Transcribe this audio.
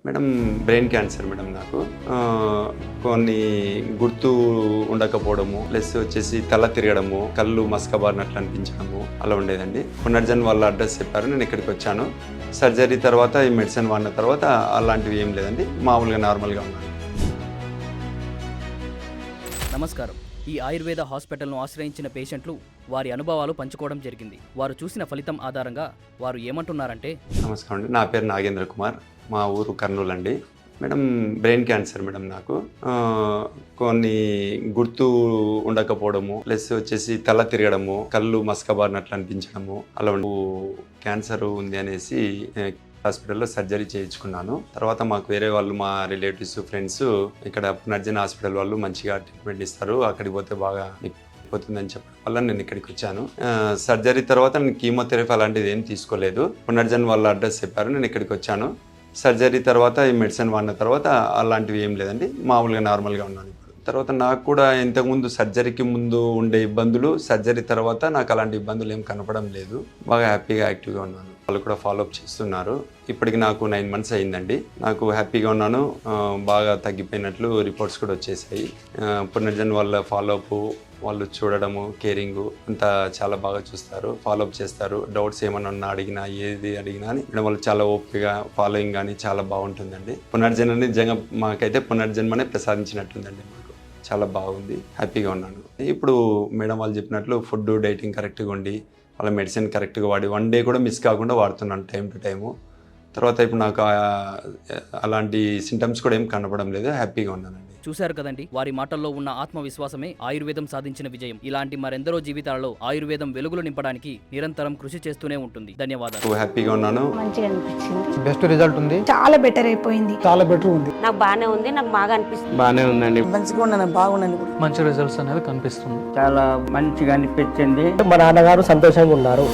Madam brain cancer madam నాకు కొన్ని గుర్తు ఉండకపోవడము ప్లస్ వచ్చేసి తల తిరగడము కళ్ళు మసకబారినట్లు అనిపించడము అలా ఉండేదండి. పునర్జన్ వాళ్ళ అడ్రస్ చెప్పారు, నేను ఇక్కడికి వచ్చాను. సర్జరీ తర్వాత ఈ మెడిసిన్ వాడిన తర్వాత అలాంటివి ఏం లేదండి, మామూలుగా నార్మల్గా ఉన్నాను. నమస్కారం. ఈ ఆయుర్వేద హాస్పిటల్ను ఆశ్రయించిన పేషెంట్లు వారి అనుభవాలు పంచుకోవడం జరిగింది. వారు చూసిన ఫలితం ఆధారంగా వారు ఏమంటున్నారంటే, నమస్కారం అండి, నా పేరు నాగేంద్ర కుమార్, మా ఊరు కర్నూలు అండి. మేడం బ్రెయిన్ క్యాన్సర్ మేడం నాకు కొన్ని గుర్తు ఉండకపోవడము ప్లస్ వచ్చేసి తల తిరగడము కళ్ళు మసకబారినట్లు అనిపించడము అలా క్యాన్సర్ ఉంది అనేసి హాస్పిటల్లో సర్జరీ చేయించుకున్నాను. తర్వాత మాకు వేరే వాళ్ళు మా రిలేటివ్స్ ఫ్రెండ్స్ ఇక్కడ పునర్జన్ హాస్పిటల్ వాళ్ళు మంచిగా ట్రీట్మెంట్ ఇస్తారు, అక్కడికి పోతే బాగా పోతుందని చెప్పడం వల్ల నేను ఇక్కడికి వచ్చాను. సర్జరీ తర్వాత నేను కీమోథెరపీ అలాంటిది ఏం తీసుకోలేదు. పునర్జన్ వాళ్ళ అడ్రస్ చెప్పారు, నేను ఇక్కడికి వచ్చాను. సర్జరీ తర్వాత ఈ మెడిసిన్ వాడిన తర్వాత అలాంటివి ఏం లేదండి, మామూలుగా నార్మల్గా ఉన్నాను. తర్వాత నాకు కూడా ఇంతకుముందు సర్జరీకి ముందు ఉండే ఇబ్బందులు సర్జరీ తర్వాత నాకు అలాంటి ఇబ్బందులు ఏం కనపడం లేదు, బాగా హ్యాపీగా యాక్టివ్గా ఉన్నాను. వాళ్ళు కూడా ఫాలోఅప్ చేస్తున్నారు. ఇప్పటికి నాకు 9 months అయిందండి. నాకు హ్యాపీగా ఉన్నాను, బాగా తగ్గిపోయినట్లు రిపోర్ట్స్ కూడా వచ్చేసాయి. పునర్జన్ వాళ్ళ ఫాలోఅప్, వాళ్ళు చూడడము, కేరింగ్ అంతా చాలా బాగా చూస్తారు, ఫాలోఅప్ చేస్తారు. డౌట్స్ ఏమన్నా అడిగినా ఏది అడిగినా అని వాళ్ళు చాలా ఓపికగా ఫాలోయింగ్ కానీ చాలా బాగుంటుందండి. పునర్జన్మని నిజంగా మాకైతే పునర్జన్మనే ప్రసాదించినట్టుందండి. మాకు చాలా బాగుంది, హ్యాపీగా ఉన్నాను. ఇప్పుడు మేడం వాళ్ళు చెప్పినట్లు ఫుడ్ డైటింగ్ కరెక్ట్గా ఉండి వాళ్ళ మెడిసిన్ కరెక్ట్గా వాడి 1 day కూడా మిస్ కాకుండా వాడుతున్నాను టైం టు టైము. తర్వాత ఇప్పుడు నాకు అలాంటి సింటమ్స్ కూడా ఏం కనపడం లేదు, హ్యాపీగా ఉన్నానండి. చూశారు కదండి, వారి మాటల్లో ఉన్న ఆత్మవిశ్వాసమే ఆయుర్వేదం సాధించిన విజయం. ఇలాంటి మరెందరో జీవితాలలో ఆయుర్వేదం వెలుగులు నింపడానికి నిరంతరం కృషి చేస్తూనే ఉంటుంది. ధన్యవాదాలు. హ్యాపీగా ఉన్నాను, మంచిగా అనిపించింది, బెస్ట్ రిజల్ట్ ఉంది, చాలా బెటర్ అయిపోయింది, చాలా బెటర్ ఉంది, నాకు బాగానే ఉంది, నాకు బాగా అనిపిస్తుంది, బాగానే ఉందండి, మంచిగా ఉన్నాను, బాగున్నాను, మంచి రిజల్ట్స్ అనేది కనిపిస్తుంది, చాలా మంచిగా అనిపించింది. మా నాన్నగారు సంతోషంగా ఉన్నారు.